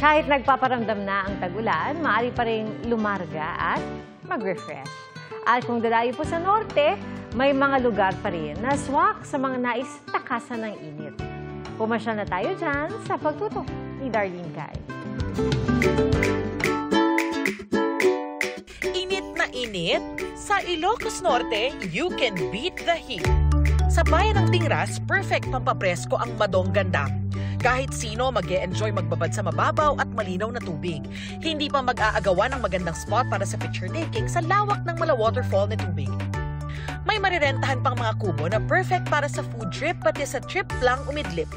Kahit nagpaparamdam na ang tag-ulan, maaari pa rin lumarga at mag-refresh. At kung dadayo po sa norte, may mga lugar pa rin na swak sa mga nais takasan ng init. Pumasyal na tayo dyan sa pagtutok ni Darlene Cai. Init na init? Sa Ilocos Norte, you can beat the heat. Sa bayan ng Tingras, perfect pampapresko ang Madongan Dam. Kahit sino mag-e-enjoy magbabad sa mababaw at malinaw na tubig. Hindi pa mag-aagawa ng magandang spot para sa picture taking sa lawak ng mala-waterfall na tubig. May marirentahan pang mga kubo na perfect para sa food trip pati sa trip lang umidlip.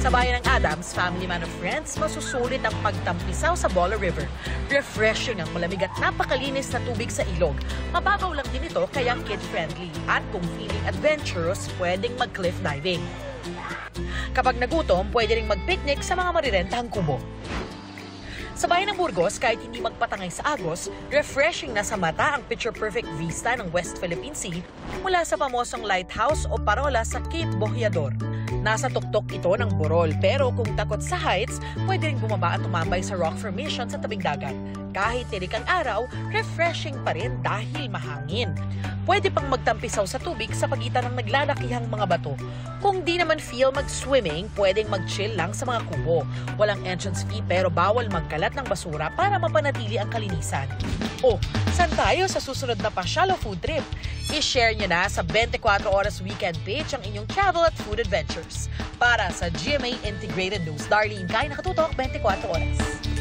Sa bayan ng Adams, family man of friends, masusulit ang pagtampisaw sa Bola River. Refreshing ang malamig at napakalinis na tubig sa ilog. Mababaw lang din ito kaya kid-friendly. At kung feeling adventurous, pwedeng mag-cliff diving. Kapag nagutom, pwede ring mag-picnic sa mga marirentahang kubo. Sa bayan ng Burgos, kahit hindi magpatangay sa agos, refreshing na sa mata ang picture-perfect vista ng West Philippine Sea mula sa pamosong lighthouse o parola sa Cape Bohiador. Nasa tuktok ito ng Borol, pero kung takot sa heights, pwede ring bumaba at tumambay sa rock formation sa tabing dagat. Kahit tirik ang araw, refreshing pa rin dahil mahangin. Pwede pang magtampisaw sa tubig sa pagitan ng naglalakihang mga bato. Kung di naman feel mag-swimming, pwedeng mag-chill lang sa mga kubo. Walang entrance fee pero bawal magkalat ng basura para mapanatili ang kalinisan. O, saan tayo sa susunod na pasyal o food trip? I-share nyo na sa 24 Oras Weekend page ang inyong travel at food adventures. Para sa GMA Integrated News, Darlene Cai, nakatutok 24 Oras.